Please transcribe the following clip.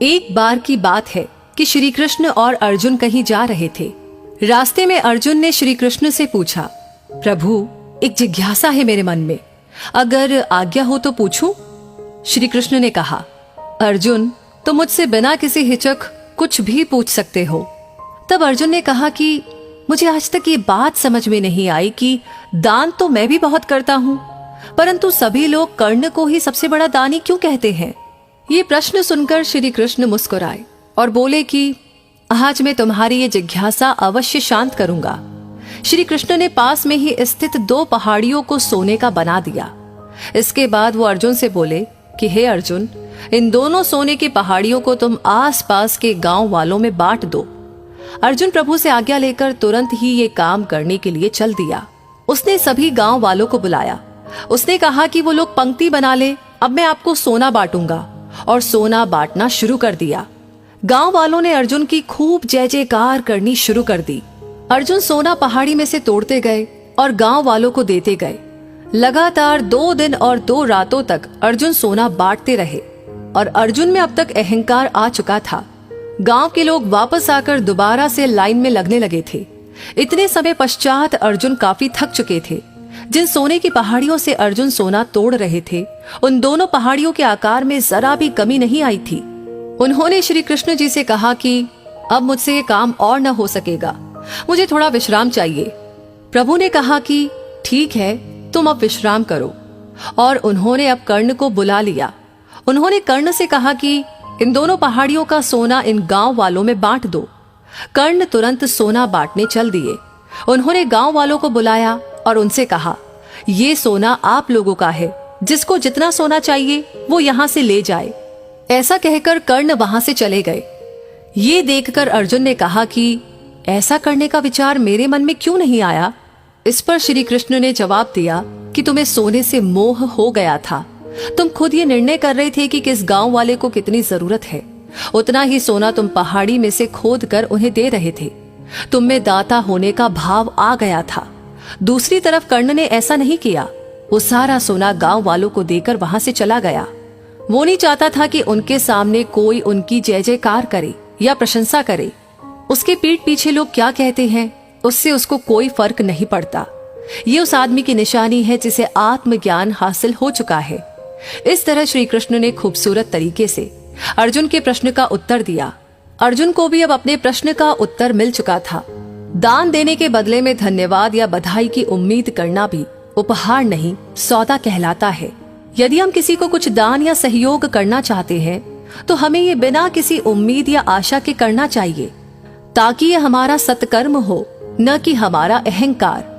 एक बार की बात है कि श्री कृष्ण और अर्जुन कहीं जा रहे थे। रास्ते में अर्जुन ने श्री कृष्ण से पूछा, प्रभु, एक जिज्ञासा है मेरे मन में, अगर आज्ञा हो तो पूछूं? श्री कृष्ण ने कहा, अर्जुन, तुम मुझसे बिना किसी हिचक कुछ भी पूछ सकते हो। तब अर्जुन ने कहा कि मुझे आज तक ये बात समझ में नहीं आई कि दान तो मैं भी बहुत करता हूँ, परंतु सभी लोग कर्ण को ही सबसे बड़ा दानी क्यों कहते हैं? ये प्रश्न सुनकर श्री कृष्ण मुस्कुराए और बोले कि आज मैं तुम्हारी ये जिज्ञासा अवश्य शांत करूंगा। श्री कृष्ण ने पास में ही स्थित 2 पहाड़ियों को सोने का बना दिया। इसके बाद वो अर्जुन से बोले कि हे अर्जुन, इन दोनों सोने की पहाड़ियों को तुम आसपास के गांव वालों में बांट दो। अर्जुन प्रभु से आज्ञा लेकर तुरंत ही ये काम करने के लिए चल दिया। उसने सभी गांव वालों को बुलाया। उसने कहा कि वो लोग पंक्ति बना ले, अब मैं आपको सोना बांटूंगा, और सोना बांटना शुरू कर दिया। गांव वालों ने अर्जुन की खूब जय जयकार करनी शुरू कर दी। अर्जुन सोना पहाड़ी में से तोड़ते गए और गांव वालों को देते गए। लगातार 2 दिन और 2 रातों तक अर्जुन सोना बांटते रहे और अर्जुन में अब तक अहंकार आ चुका था। गांव के लोग वापस आकर दोबारा से लाइन में लगने लगे थे। इतने समय पश्चात अर्जुन काफी थक चुके थे। जिन सोने की पहाड़ियों से अर्जुन सोना तोड़ रहे थे, उन दोनों पहाड़ियों के आकार में जरा भी कमी नहीं आई थी। उन्होंने श्री कृष्ण जी से कहा कि अब मुझसे ये काम और न हो सकेगा, मुझे थोड़ा विश्राम चाहिए। प्रभु ने कहा कि ठीक है, तुम अब विश्राम करो। और उन्होंने अब कर्ण को बुला लिया। उन्होंने कर्ण से कहा कि इन दोनों पहाड़ियों का सोना इन गांव वालों में बांट दो। कर्ण तुरंत सोना बांटने चल दिए। उन्होंने गांव वालों को बुलाया और उनसे कहा, ये सोना आप लोगों का है, जिसको जितना सोना चाहिए वो यहाँ से ले जाए। ऐसा कहकर कर्ण वहां से चले गए। ये देखकर अर्जुन ने कहा कि ऐसा करने का विचार मेरे मन में क्यों नहीं आया? इस पर श्री कृष्ण ने जवाब दिया कि तुम्हें सोने से मोह हो गया था। तुम खुद ये निर्णय कर रहे थे कि किस गांव वाले को कितनी जरूरत है, उतना ही सोना तुम पहाड़ी में से खोद कर उन्हें दे रहे थे। तुम में दाता होने का भाव आ गया था। दूसरी तरफ कर्ण ने ऐसा नहीं किया। वो सारा सोना गांव वालों को देकर वहां से चला गया। वो नहीं चाहता था कि उनके सामने कोई उनकी जय जयकार करे या प्रशंसा करे। उसके पीठ पीछे लोग क्या कहते हैं, उससे उसको कोई फर्क नहीं पड़ता। ये उस आदमी की निशानी है जिसे आत्मज्ञान हासिल हो चुका है। इस तरह श्री कृष्ण ने खूबसूरत तरीके से अर्जुन के प्रश्न का उत्तर दिया। अर्जुन को भी अब अपने प्रश्न का उत्तर मिल चुका था। दान देने के बदले में धन्यवाद या बधाई की उम्मीद करना भी उपहार नहीं, सौदा कहलाता है। यदि हम किसी को कुछ दान या सहयोग करना चाहते हैं तो हमें ये बिना किसी उम्मीद या आशा के करना चाहिए, ताकि ये हमारा सत्कर्म हो, न कि हमारा अहंकार।